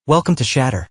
Welcome to Shatter.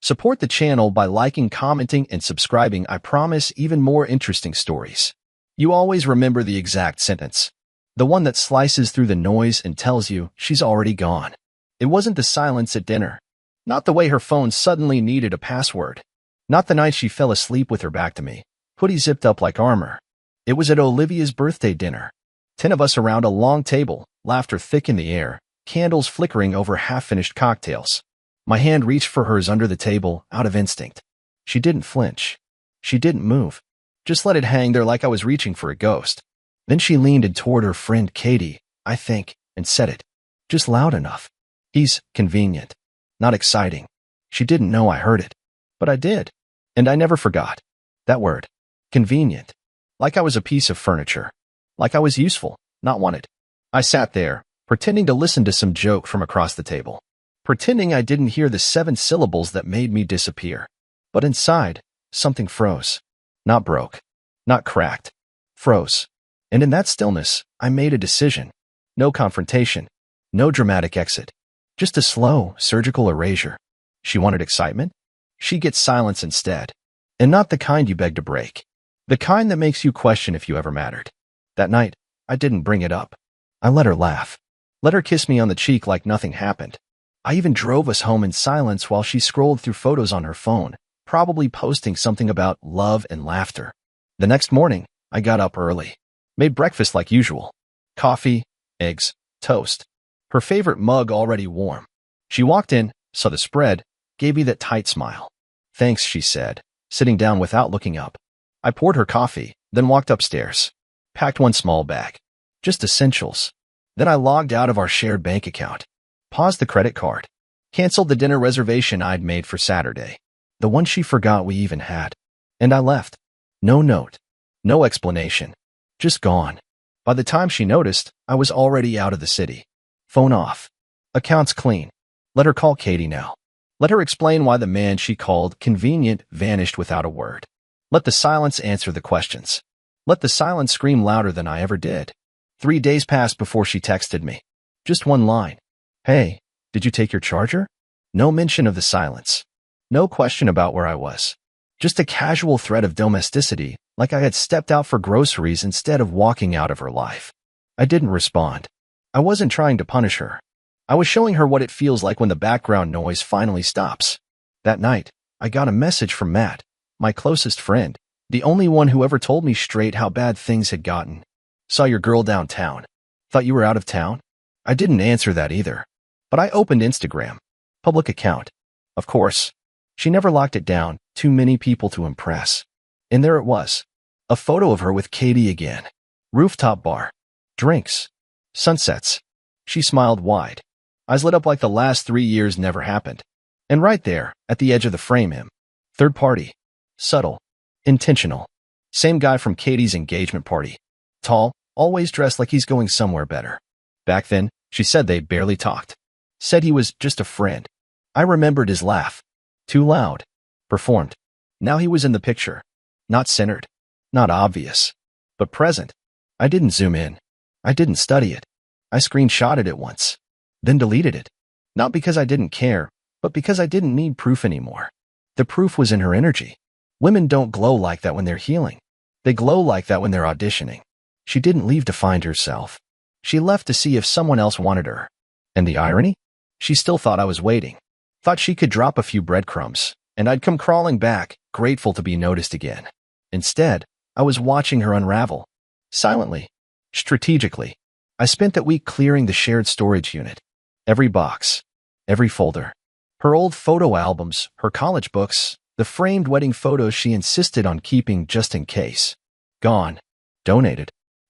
Support the channel by liking, commenting, and subscribing. I promise even more interesting stories. You always remember the exact sentence. The one that slices through the noise and tells you she's already gone. It wasn't the silence at dinner. Not the way her phone suddenly needed a password. Not the night she fell asleep with her back to me, hoodie zipped up like armor. It was at Olivia's birthday dinner. 10 of us around a long table, laughter thick in the air, candles flickering over half-finished cocktails. My hand reached for hers under the table, out of instinct. She didn't flinch. She didn't move. Just let it hang there like I was reaching for a ghost. Then she leaned in toward her friend Katie, I think, and said it. Just loud enough. He's convenient. Not exciting. She didn't know I heard it. But I did. And I never forgot. That word. Convenient. Like I was a piece of furniture. Like I was useful, not wanted. I sat there, pretending to listen to some joke from across the table. Pretending I didn't hear the 7 syllables that made me disappear. But inside, something froze. Not broke. Not cracked. Froze. And in that stillness, I made a decision. No confrontation. No dramatic exit. Just a slow, surgical erasure. She wanted excitement? She gets silence instead. And not the kind you beg to break. The kind that makes you question if you ever mattered. That night, I didn't bring it up. I let her laugh. Let her kiss me on the cheek like nothing happened. I even drove us home in silence while she scrolled through photos on her phone, probably posting something about love and laughter. The next morning, I got up early. Made breakfast like usual. Coffee, eggs, toast. Her favorite mug already warm. She walked in, saw the spread, gave me that tight smile. Thanks, she said, sitting down without looking up. I poured her coffee, then walked upstairs. Packed one small bag. Just essentials. Then I logged out of our shared bank account. Paused the credit card. Canceled the dinner reservation I'd made for Saturday. The one she forgot we even had. And I left. No note. No explanation. Just gone. By the time she noticed, I was already out of the city. Phone off. Accounts clean. Let her call Katie now. Let her explain why the man she called convenient vanished without a word. Let the silence answer the questions. Let the silence scream louder than I ever did. 3 days passed before she texted me. Just one line. Hey, did you take your charger? No mention of the silence. No question about where I was. Just a casual thread of domesticity, like I had stepped out for groceries instead of walking out of her life. I didn't respond. I wasn't trying to punish her. I was showing her what it feels like when the background noise finally stops. That night, I got a message from Matt, my closest friend, the only one who ever told me straight how bad things had gotten. Saw your girl downtown. Thought you were out of town? I didn't answer that either. But I opened Instagram. Public account. Of course. She never locked it down. Too many people to impress. And there it was. A photo of her with Katie again. Rooftop bar. Drinks. Sunsets. She smiled wide. Eyes lit up like the last 3 years never happened. And right there, at the edge of the frame, him. Third party. Subtle. Intentional. Same guy from Katie's engagement party. Tall, always dressed like he's going somewhere better. Back then, she said they barely talked. Said he was just a friend. I remembered his laugh. Too loud. Performed. Now he was in the picture. Not centered. Not obvious. But present. I didn't zoom in. I didn't study it. I screenshotted it once. Then deleted it. Not because I didn't care, but because I didn't need proof anymore. The proof was in her energy. Women don't glow like that when they're healing. They glow like that when they're auditioning. She didn't leave to find herself. She left to see if someone else wanted her. And the irony? She still thought I was waiting. Thought she could drop a few breadcrumbs, and I'd come crawling back, grateful to be noticed again. Instead, I was watching her unravel. Silently. Strategically. I spent that week clearing the shared storage unit. Every box. Every folder. Her old photo albums, her college books, the framed wedding photos she insisted on keeping just in case. Gone. Donated.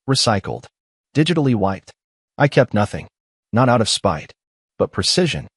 Recycled. Digitally wiped. I kept nothing. Not out of spite, but precision.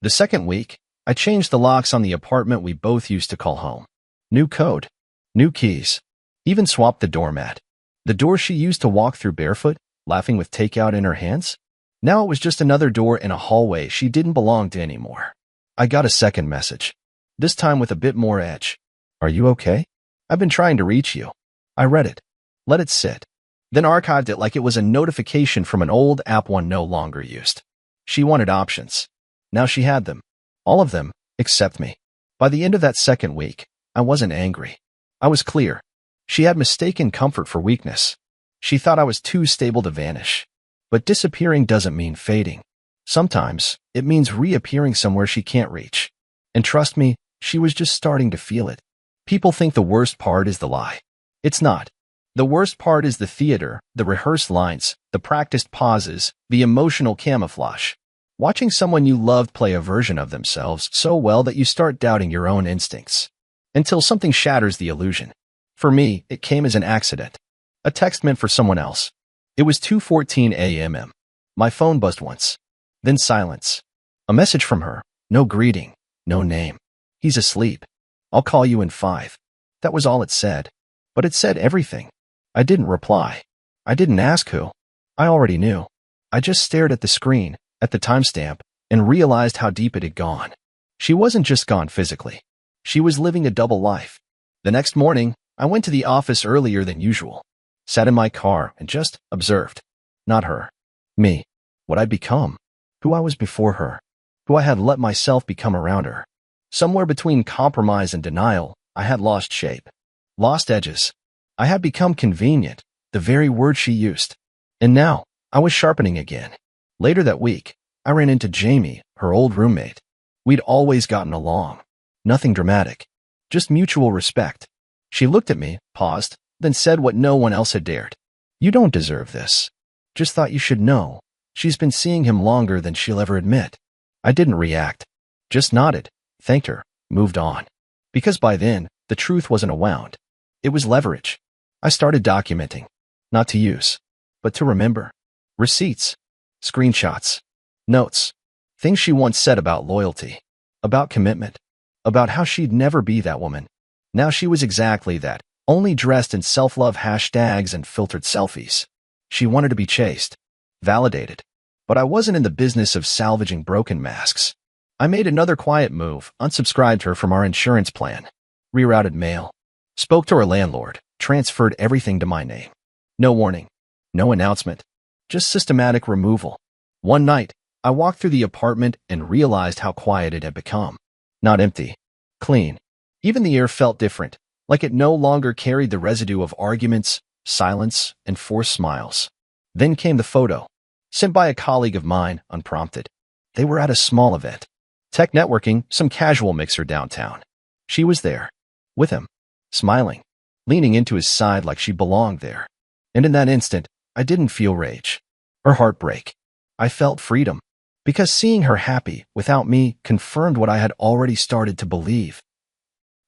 The second week, I changed the locks on the apartment we both used to call home. New code. New keys. Even swapped the doormat. The door she used to walk through barefoot, laughing with takeout in her hands? Now it was just another door in a hallway she didn't belong to anymore. I got a second message. This time with a bit more edge. Are you okay? I've been trying to reach you. I read it. Let it sit. Then archived it like it was a notification from an old app one no longer used. She wanted options. Now she had them. All of them, except me. By the end of that second week, I wasn't angry. I was clear. She had mistaken comfort for weakness. She thought I was too stable to vanish. But disappearing doesn't mean fading. Sometimes, it means reappearing somewhere she can't reach. And trust me, she was just starting to feel it. People think the worst part is the lie. It's not. The worst part is the theater, the rehearsed lines, the practiced pauses, the emotional camouflage. Watching someone you loved play a version of themselves so well that you start doubting your own instincts. Until something shatters the illusion. For me, it came as an accident. A text meant for someone else. It was 2:14 a.m. My phone buzzed once. Then silence. A message from her. No greeting. No name. He's asleep. I'll call you in 5. That was all it said. But it said everything. I didn't reply. I didn't ask who. I already knew. I just stared at the screen, at the timestamp, and realized how deep it had gone. She wasn't just gone physically. She was living a double life. The next morning, I went to the office earlier than usual. Sat in my car and just observed. Not her. Me. What I'd become. Who I was before her. Who I had let myself become around her. Somewhere between compromise and denial, I had lost shape. Lost edges. I had become convenient, the very word she used. And now, I was sharpening again. Later that week, I ran into Jamie, her old roommate. We'd always gotten along. Nothing dramatic. Just mutual respect. She looked at me, paused, then said what no one else had dared. You don't deserve this. Just thought you should know. She's been seeing him longer than she'll ever admit. I didn't react. Just nodded, thanked her, moved on. Because by then, the truth wasn't a wound. It was leverage. I started documenting. Not to use, but to remember. Receipts. Screenshots. Notes. Things she once said about loyalty. About commitment. About how she'd never be that woman. Now she was exactly that, only dressed in self-love hashtags and filtered selfies. She wanted to be chased. Validated. But I wasn't in the business of salvaging broken masks. I made another quiet move, unsubscribed her from our insurance plan. Rerouted mail. Spoke to her landlord, transferred everything to my name. No warning. No announcement. Just systematic removal. One night, I walked through the apartment and realized how quiet it had become. Not empty. Clean. Even the air felt different, like it no longer carried the residue of arguments, silence, and forced smiles. Then came the photo. Sent by a colleague of mine, unprompted. They were at a small event. Tech networking, some casual mixer downtown. She was there. With him. Smiling. Leaning into his side like she belonged there. And in that instant, I didn't feel rage. Or heartbreak. I felt freedom. Because seeing her happy, without me, confirmed what I had already started to believe.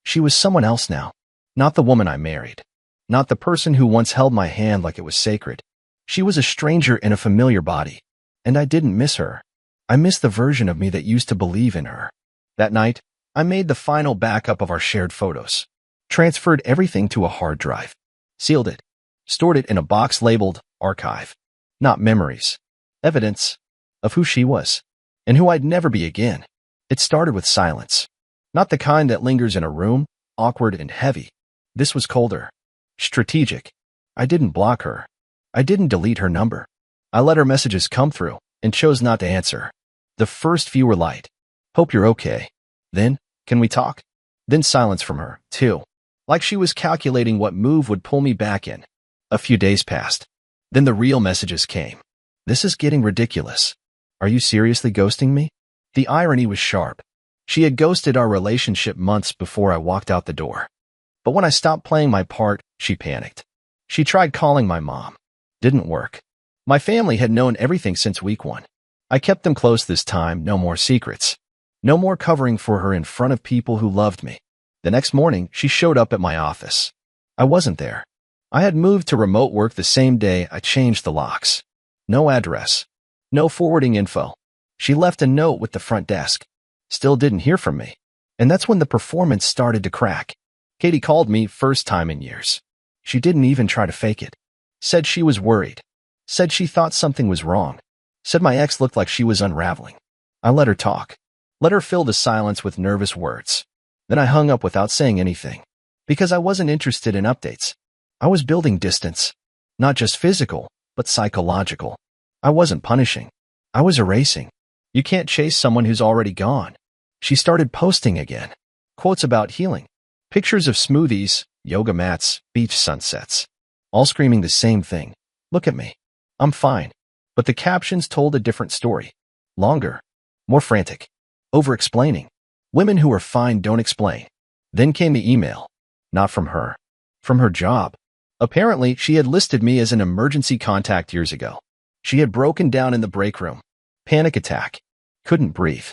She was someone else now. Not the woman I married. Not the person who once held my hand like it was sacred. She was a stranger in a familiar body. And I didn't miss her. I missed the version of me that used to believe in her. That night, I made the final backup of our shared photos. Transferred everything to a hard drive. Sealed it. Stored it in a box labeled archive. Not memories. Evidence of who she was. And who I'd never be again. It started with silence. Not the kind that lingers in a room, awkward and heavy. This was colder. Strategic. I didn't block her. I didn't delete her number. I let her messages come through and chose not to answer. The first few were light. Hope you're okay. Then, can we talk? Then silence from her, too. Like she was calculating what move would pull me back in. A few days passed. Then the real messages came. This is getting ridiculous. Are you seriously ghosting me? The irony was sharp. She had ghosted our relationship months before I walked out the door. But when I stopped playing my part, she panicked. She tried calling my mom. Didn't work. My family had known everything since week 1. I kept them close this time, no more secrets. No more covering for her in front of people who loved me. The next morning, she showed up at my office. I wasn't there. I had moved to remote work the same day I changed the locks. No address. No forwarding info. She left a note with the front desk. Still didn't hear from me. And that's when the performance started to crack. Katie called me first time in years. She didn't even try to fake it. Said she was worried. Said she thought something was wrong. Said my ex looked like she was unraveling. I let her talk. Let her fill the silence with nervous words. Then I hung up without saying anything. Because I wasn't interested in updates. I was building distance. Not just physical, but psychological. I wasn't punishing. I was erasing. You can't chase someone who's already gone. She started posting again. Quotes about healing. Pictures of smoothies, yoga mats, beach sunsets. All screaming the same thing. Look at me. I'm fine. But the captions told a different story. Longer. More frantic. Over-explaining. Women who are fine don't explain. Then came the email. Not from her. From her job. Apparently, she had listed me as an emergency contact years ago. She had broken down in the break room. Panic attack. Couldn't breathe.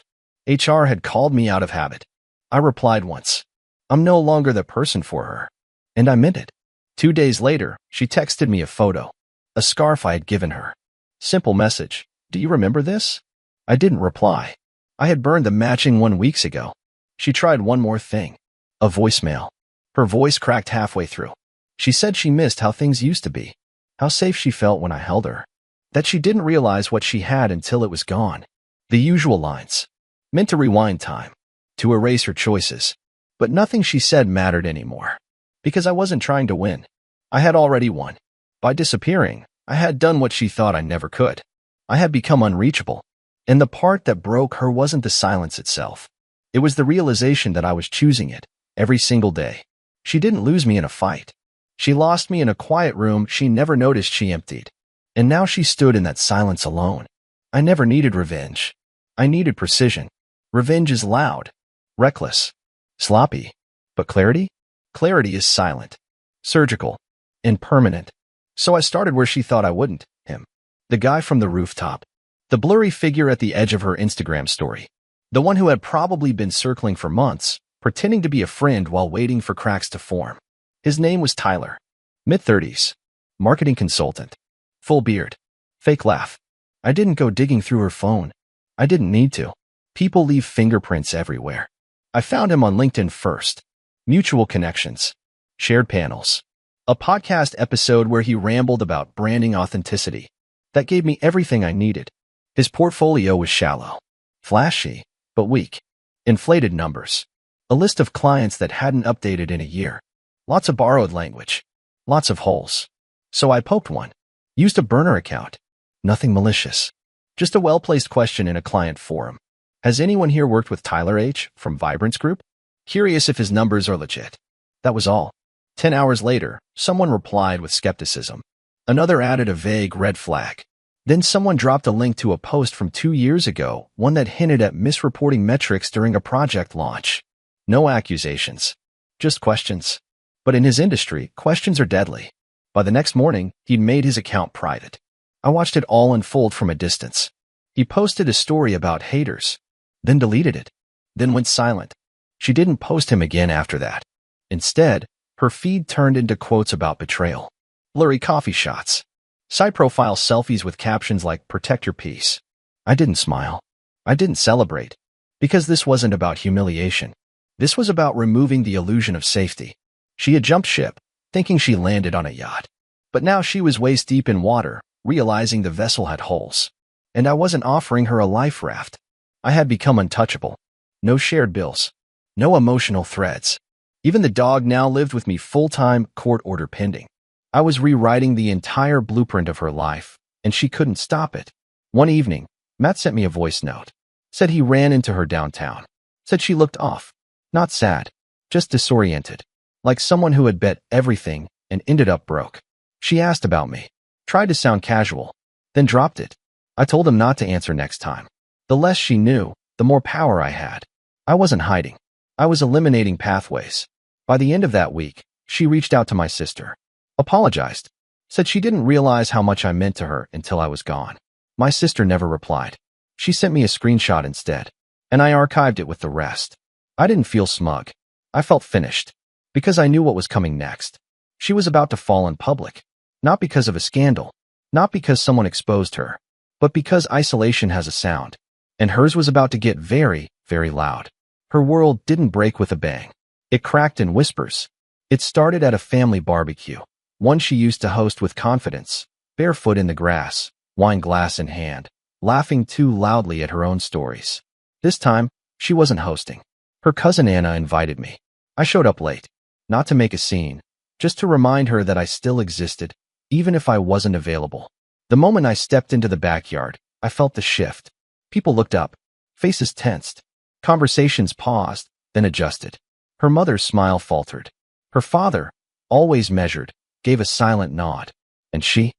HR had called me out of habit. I replied once. I'm no longer the person for her. And I meant it. 2 days later, she texted me a photo. A scarf I had given her. Simple message. Do you remember this? I didn't reply. I had burned the matching one weeks ago. She tried one more thing. A voicemail. Her voice cracked halfway through. She said she missed how things used to be. How safe she felt when I held her. That she didn't realize what she had until it was gone. The usual lines. Meant to rewind time. To erase her choices. But nothing she said mattered anymore. Because I wasn't trying to win. I had already won. By disappearing, I had done what she thought I never could. I had become unreachable. And the part that broke her wasn't the silence itself. It was the realization that I was choosing it, every single day. She didn't lose me in a fight. She lost me in a quiet room she never noticed she emptied. And now she stood in that silence alone. I never needed revenge. I needed precision. Revenge is loud, reckless, sloppy. But clarity? Clarity is silent, surgical, and permanent. So I started where she thought I wouldn't, him. The guy from the rooftop. The blurry figure at the edge of her Instagram story. The one who had probably been circling for months, pretending to be a friend while waiting for cracks to form. His name was Tyler. Mid-30s. Marketing consultant. Full beard. Fake laugh. I didn't go digging through her phone. I didn't need to. People leave fingerprints everywhere. I found him on LinkedIn first. Mutual connections. Shared panels. A podcast episode where he rambled about branding authenticity. That gave me everything I needed. His portfolio was shallow. Flashy, but weak. Inflated numbers. A list of clients that hadn't updated in a year. Lots of borrowed language. Lots of holes. So I poked one. Used a burner account. Nothing malicious. Just a well-placed question in a client forum. Has anyone here worked with Tyler H. from Vibrance Group? Curious if his numbers are legit. That was all. 10 hours later, someone replied with skepticism. Another added a vague red flag. Then someone dropped a link to a post from 2 years ago, one that hinted at misreporting metrics during a project launch. No accusations. Just questions. But in his industry, questions are deadly. By the next morning, he'd made his account private. I watched it all unfold from a distance. He posted a story about haters, then deleted it, then went silent. She didn't post him again after that. Instead, her feed turned into quotes about betrayal. Blurry coffee shots. Side profile selfies with captions like, "Protect your peace." I didn't smile. I didn't celebrate. Because this wasn't about humiliation. This was about removing the illusion of safety. She had jumped ship, thinking she landed on a yacht. But now she was waist deep in water, realizing the vessel had holes. And I wasn't offering her a life raft. I had become untouchable. No shared bills. No emotional threads. Even the dog now lived with me full-time, court order pending. I was rewriting the entire blueprint of her life, and she couldn't stop it. One evening, Matt sent me a voice note. Said he ran into her downtown. Said she looked off. Not sad. Just disoriented. Like someone who had bet everything and ended up broke. She asked about me. Tried to sound casual. Then dropped it. I told him not to answer next time. The less she knew, the more power I had. I wasn't hiding. I was eliminating pathways. By the end of that week, she reached out to my sister. Apologized. Said she didn't realize how much I meant to her until I was gone. My sister never replied. She sent me a screenshot instead, and I archived it with the rest. I didn't feel smug. I felt finished. Because I knew what was coming next. She was about to fall in public. Not because of a scandal. Not because someone exposed her. But because isolation has a sound. And hers was about to get very, very loud. Her world didn't break with a bang. It cracked in whispers. It started at a family barbecue. One she used to host with confidence, barefoot in the grass, wine glass in hand, laughing too loudly at her own stories. This time, she wasn't hosting. Her cousin Anna invited me. I showed up late, not to make a scene, just to remind her that I still existed, even if I wasn't available. The moment I stepped into the backyard, I felt the shift. People looked up, faces tensed, Conversations paused, then adjusted. Her mother's smile faltered. Her father, always measured, gave a silent nod. And she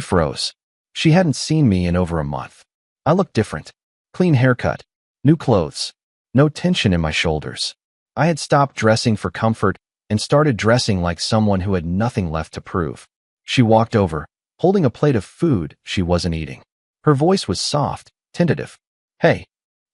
froze. She hadn't seen me in over a month. I looked different. Clean haircut, new clothes, no tension in my shoulders. I had stopped dressing for comfort and started dressing like someone who had nothing left to prove. She walked over, holding a plate of food she wasn't eating. Her voice was soft, tentative. Hey.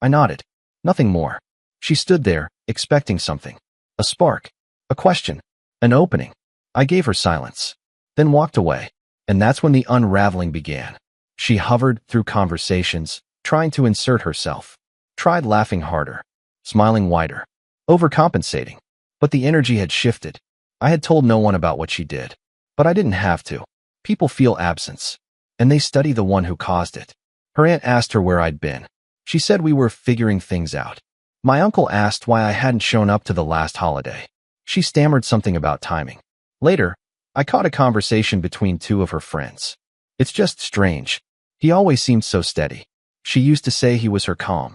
I nodded. Nothing more. She stood there, expecting something. A spark. A question. An opening. I gave her silence. Then walked away. And that's when the unraveling began. She hovered through conversations, trying to insert herself. Tried laughing harder. Smiling wider. Overcompensating. But the energy had shifted. I had told no one about what she did. But I didn't have to. People feel absence. And they study the one who caused it. Her aunt asked her where I'd been. She said we were figuring things out. My uncle asked why I hadn't shown up to the last holiday. She stammered something about timing. Later, I caught a conversation between two of her friends. It's just strange. He always seemed so steady. She used to say he was her calm.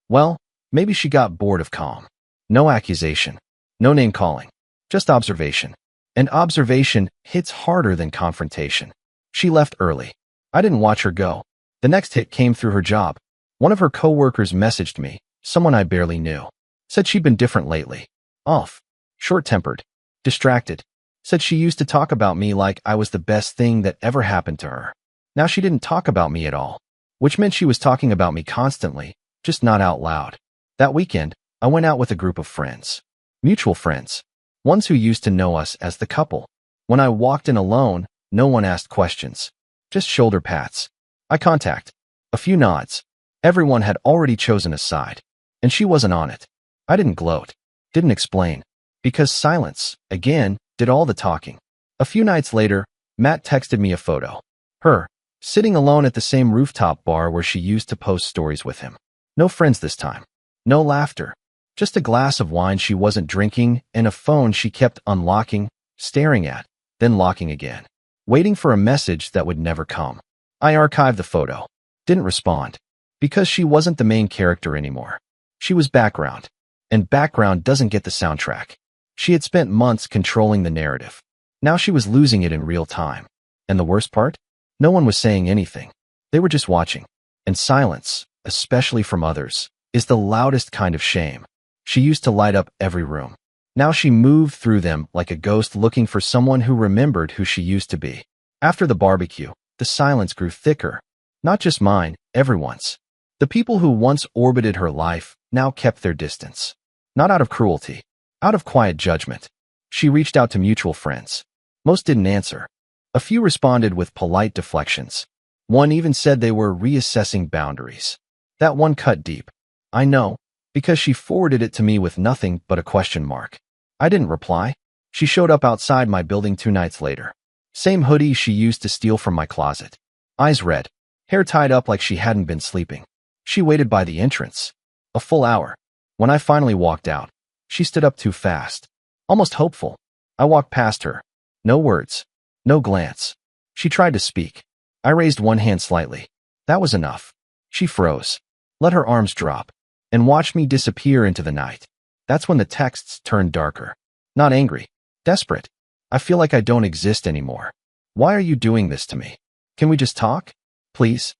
Well, maybe she got bored of calm. No accusation. No name calling. Just observation. And observation hits harder than confrontation. She left early. I didn't watch her go. The next hit came through her job. One of her coworkers messaged me, someone I barely knew. Said she'd been different lately. Off. Short-tempered. Distracted. Said she used to talk about me like I was the best thing that ever happened to her. Now she didn't talk about me at all. Which meant she was talking about me constantly, just not out loud. That weekend, I went out with a group of friends. Mutual friends. Ones who used to know us as the couple. When I walked in alone, no one asked questions. Just shoulder pats. Eye contact. A few nods. Everyone had already chosen a side. And she wasn't on it. I didn't gloat. Didn't explain. Because silence, again, did all the talking. A few nights later, Matt texted me a photo. Her, sitting alone at the same rooftop bar where she used to post stories with him. No friends this time. No laughter. Just a glass of wine she wasn't drinking and a phone she kept unlocking, staring at, then locking again. Waiting for a message that would never come. I archived the photo. Didn't respond. Because she wasn't the main character anymore. She was background. And background doesn't get the soundtrack. She had spent months controlling the narrative. Now she was losing it in real time. And the worst part? No one was saying anything. They were just watching. And silence, especially from others, is the loudest kind of shame. She used to light up every room. Now she moved through them like a ghost looking for someone who remembered who she used to be. After the barbecue, the silence grew thicker. Not just mine, everyone's. The people who once orbited her life now kept their distance. Not out of cruelty. Out of quiet judgment. She reached out to mutual friends. Most didn't answer. A few responded with polite deflections. One even said they were reassessing boundaries. That one cut deep. I know, because she forwarded it to me with nothing but a question mark. I didn't reply. She showed up outside my building 2 nights later. Same hoodie she used to steal from my closet. Eyes red. Hair tied up like she hadn't been sleeping. She waited by the entrance. A full hour. When I finally walked out, she stood up too fast. Almost hopeful. I walked past her. No words. No glance. She tried to speak. I raised one hand slightly. That was enough. She froze. Let her arms drop. And watched me disappear into the night. That's when the texts turned darker. Not angry. Desperate. I feel like I don't exist anymore. Why are you doing this to me? Can we just talk? Please?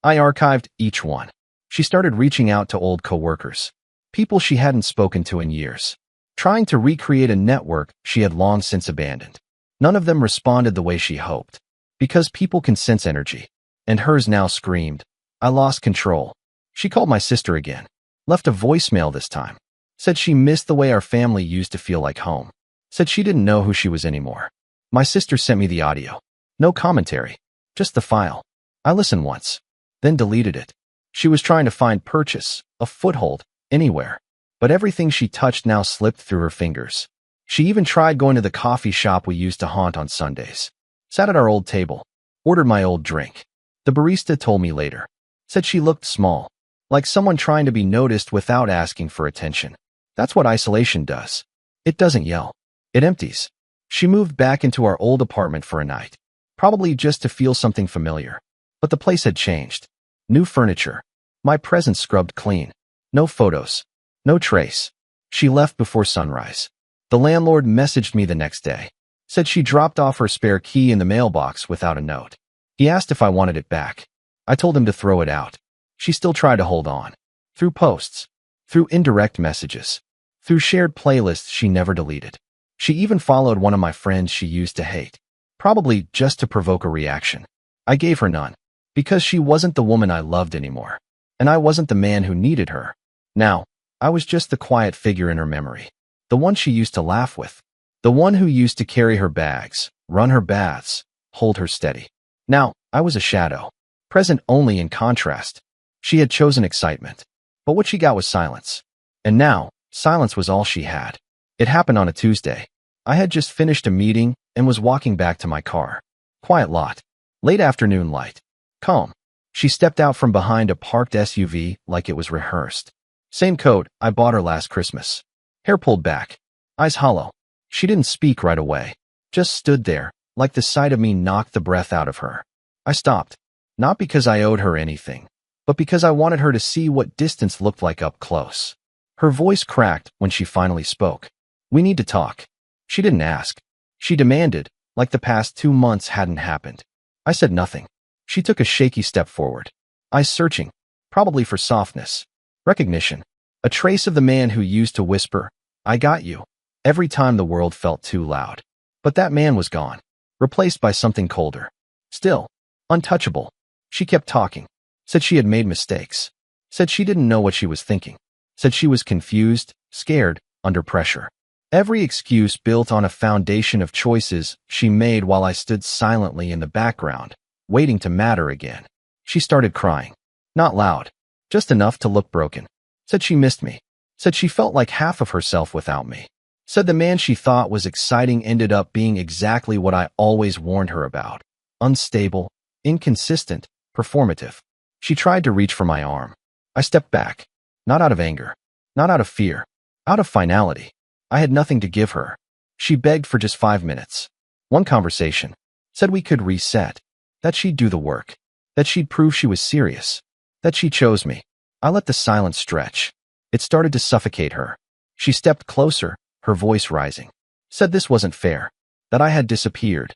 I archived each one. She started reaching out to old coworkers. People she hadn't spoken to in years. Trying to recreate a network she had long since abandoned. None of them responded the way she hoped. Because people can sense energy. And hers now screamed. I lost control. She called my sister again. Left a voicemail this time. Said she missed the way our family used to feel like home. Said she didn't know who she was anymore. My sister sent me the audio. No commentary. Just the file. I listened once. Then deleted it. She was trying to find purchase, a foothold, anywhere. But everything she touched now slipped through her fingers. She even tried going to the coffee shop we used to haunt on Sundays. Sat at our old table. Ordered my old drink. The barista told me later. Said she looked small. Like someone trying to be noticed without asking for attention. That's what isolation does. It doesn't yell. It empties. She moved back into our old apartment for a night. Probably just to feel something familiar. But the place had changed. New furniture. My presence scrubbed clean. No photos. No trace. She left before sunrise. The landlord messaged me the next day. Said she dropped off her spare key in the mailbox without a note. He asked if I wanted it back. I told him to throw it out. She still tried to hold on. Through posts. Through indirect messages. Through shared playlists she never deleted. She even followed one of my friends she used to hate. Probably just to provoke a reaction. I gave her none. Because she wasn't the woman I loved anymore. And I wasn't the man who needed her. Now, I was just the quiet figure in her memory. The one she used to laugh with. The one who used to carry her bags, run her baths, hold her steady. Now, I was a shadow. Present only in contrast. She had chosen excitement. But what she got was silence. And now, silence was all she had. It happened on a Tuesday. I had just finished a meeting and was walking back to my car. Quiet lot. Late afternoon light. Calm. She stepped out from behind a parked SUV like it was rehearsed. Same coat I bought her last Christmas. Hair pulled back. Eyes hollow. She didn't speak right away. Just stood there, like the sight of me knocked the breath out of her. I stopped. Not because I owed her anything, but because I wanted her to see what distance looked like up close. Her voice cracked when she finally spoke. We need to talk. She didn't ask. She demanded, like the past 2 months hadn't happened. I said nothing. She took a shaky step forward. Eyes searching, probably for softness. Recognition. A trace of the man who used to whisper, I got you, every time the world felt too loud. But that man was gone, replaced by something colder. Still, untouchable. She kept talking. Said she had made mistakes. Said she didn't know what she was thinking. Said she was confused, scared, under pressure. Every excuse built on a foundation of choices she made while I stood silently in the background, waiting to matter again. She started crying. Not loud. Just enough to look broken. Said she missed me. Said she felt like half of herself without me. Said the man she thought was exciting ended up being exactly what I always warned her about. Unstable, inconsistent, performative. She tried to reach for my arm. I stepped back. Not out of anger. Not out of fear. Out of finality. I had nothing to give her. She begged for just 5 minutes. One conversation. Said we could reset. That she'd do the work. That she'd prove she was serious. That she chose me. I let the silence stretch. It started to suffocate her. She stepped closer, her voice rising. Said this wasn't fair. That I had disappeared.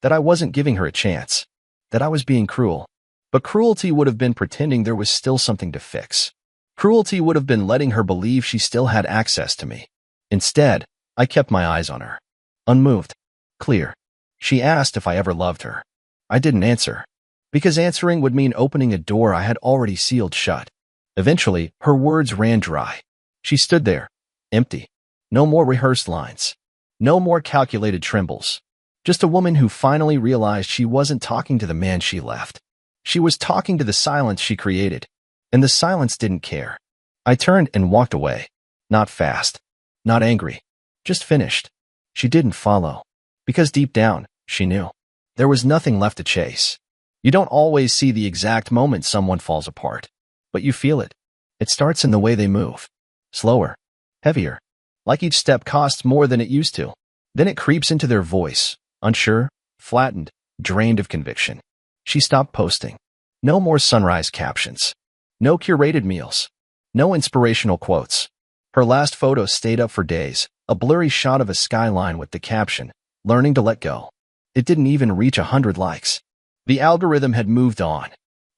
That I wasn't giving her a chance. That I was being cruel. But cruelty would have been pretending there was still something to fix. Cruelty would have been letting her believe she still had access to me. Instead, I kept my eyes on her. Unmoved. Clear. She asked if I ever loved her. I didn't answer. Because answering would mean opening a door I had already sealed shut. Eventually, her words ran dry. She stood there, empty. No more rehearsed lines. No more calculated trembles. Just a woman who finally realized she wasn't talking to the man she left. She was talking to the silence she created. And the silence didn't care. I turned and walked away. Not fast. Not angry. Just finished. She didn't follow. Because deep down, she knew. There was nothing left to chase. You don't always see the exact moment someone falls apart. But you feel it. It starts in the way they move. Slower. Heavier. Like each step costs more than it used to. Then it creeps into their voice. Unsure, flattened, drained of conviction. She stopped posting. No more sunrise captions. No curated meals. No inspirational quotes. Her last photo stayed up for days, a blurry shot of a skyline with the caption, learning to let go. It didn't even reach 100 likes. The algorithm had moved on.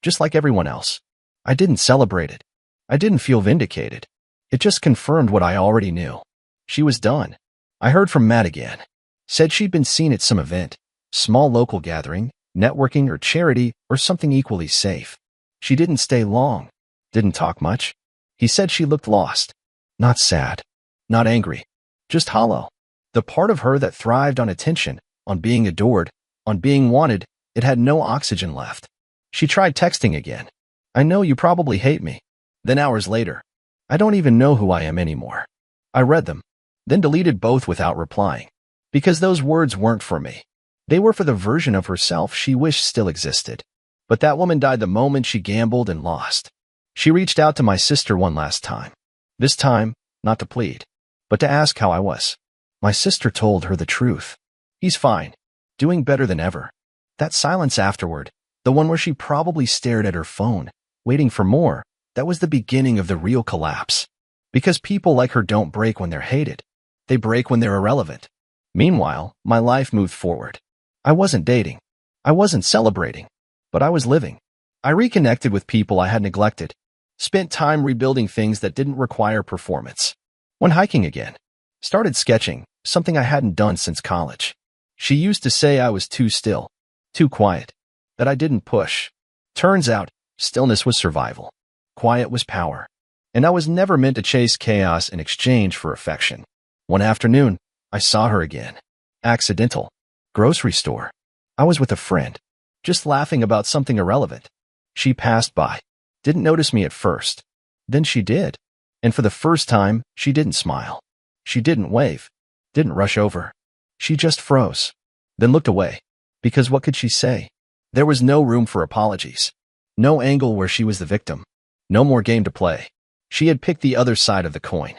Just like everyone else. I didn't celebrate it. I didn't feel vindicated. It just confirmed what I already knew. She was done. I heard from Matt again. Said she'd been seen at some event, small local gathering, networking or charity or something equally safe. She didn't stay long. Didn't talk much. He said she looked lost. Not sad. Not angry. Just hollow. The part of her that thrived on attention, on being adored, on being wanted, it had no oxygen left. She tried texting again. I know you probably hate me. Then hours later. I don't even know who I am anymore. I read them. Then deleted both without replying. Because those words weren't for me. They were for the version of herself she wished still existed. But that woman died the moment she gambled and lost. She reached out to my sister one last time. This time, not to plead, but to ask how I was. My sister told her the truth. He's fine. Doing better than ever. That silence afterward, the one where she probably stared at her phone, waiting for more, that was the beginning of the real collapse. Because people like her don't break when they're hated. They break when they're irrelevant. Meanwhile, my life moved forward. I wasn't dating. I wasn't celebrating. But I was living. I reconnected with people I had neglected. Spent time rebuilding things that didn't require performance. Went hiking again. Started sketching, something I hadn't done since college. She used to say I was too still, too quiet, that I didn't push. Turns out, stillness was survival. Quiet was power. And I was never meant to chase chaos in exchange for affection. One afternoon, I saw her again. Accidental. Grocery store. I was with a friend, just laughing about something irrelevant. She passed by. Didn't notice me at first. Then she did. And for the first time, she didn't smile. She didn't wave. Didn't rush over. She just froze. Then looked away. Because what could she say? There was no room for apologies. No angle where she was the victim. No more game to play. She had picked the other side of the coin.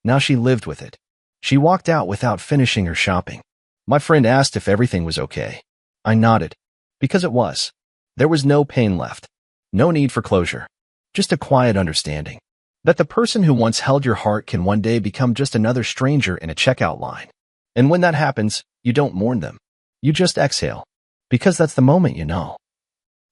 Now she lived with it. She walked out without finishing her shopping. My friend asked if everything was okay. I nodded. Because it was. There was no pain left. No need for closure. Just a quiet understanding. That the person who once held your heart can one day become just another stranger in a checkout line. And when that happens, you don't mourn them. You just exhale. Because that's the moment you know.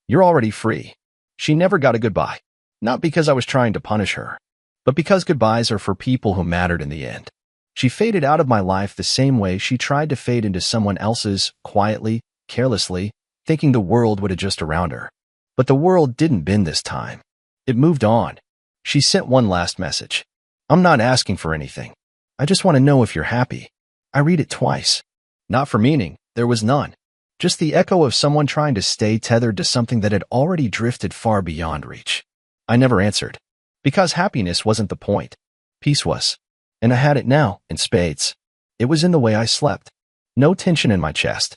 You're already free. She never got a goodbye. Not because I was trying to punish her, but because goodbyes are for people who mattered in the end. She faded out of my life the same way she tried to fade into someone else's, quietly, carelessly, thinking the world would adjust around her. But the world didn't bend this time. It moved on. She sent one last message. I'm not asking for anything. I just want to know if you're happy. I read it twice. Not for meaning, there was none. Just the echo of someone trying to stay tethered to something that had already drifted far beyond reach. I never answered. Because happiness wasn't the point. Peace was. And I had it now, in spades. It was in the way I slept. No tension in my chest.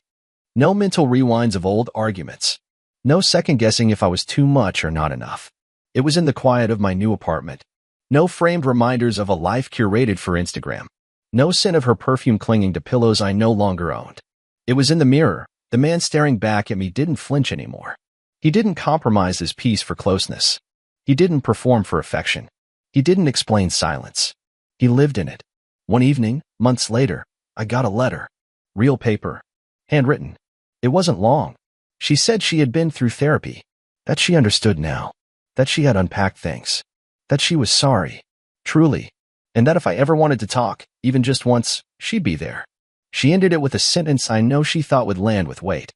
No mental rewinds of old arguments. No second-guessing if I was too much or not enough. It was in the quiet of my new apartment. No framed reminders of a life curated for Instagram. No scent of her perfume clinging to pillows I no longer owned. It was in the mirror. The man staring back at me didn't flinch anymore. He didn't compromise his peace for closeness. He didn't perform for affection. He didn't explain silence. He lived in it. One evening, months later, I got a letter. Real paper. Handwritten. It wasn't long. She said she had been through therapy. That she understood now. That she had unpacked things. That she was sorry. Truly. And that if I ever wanted to talk, even just once, she'd be there. She ended it with a sentence I know she thought would land with weight.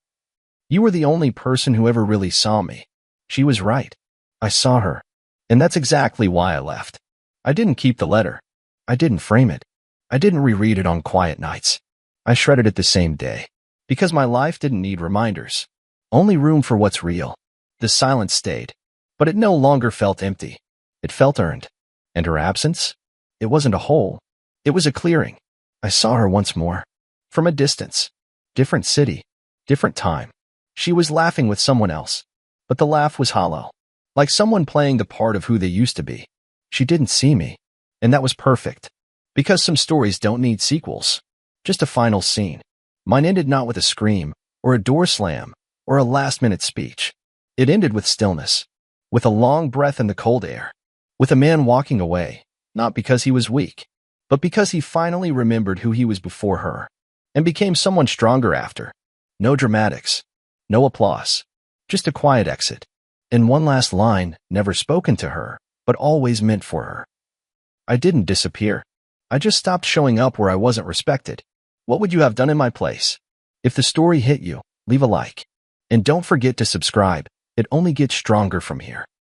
You were the only person who ever really saw me. She was right. I saw her. And that's exactly why I left. I didn't keep the letter. I didn't frame it. I didn't reread it on quiet nights. I shredded it the same day. Because my life didn't need reminders. Only room for what's real. The silence stayed. But it no longer felt empty. It felt earned. And her absence? It wasn't a hole. It was a clearing. I saw her once more. From a distance. Different city. Different time. She was laughing with someone else. But the laugh was hollow. Like someone playing the part of who they used to be. She didn't see me. And that was perfect. Because some stories don't need sequels. Just a final scene. Mine ended not with a scream, or a door slam, or a last-minute speech. It ended with stillness. With a long breath in the cold air. With a man walking away. Not because he was weak. But because he finally remembered who he was before her. And became someone stronger after. No dramatics. No applause. Just a quiet exit. And one last line, never spoken to her, but always meant for her. I didn't disappear. I just stopped showing up where I wasn't respected. What would you have done in my place? If the story hit you, leave a like. And don't forget to subscribe. It only gets stronger from here.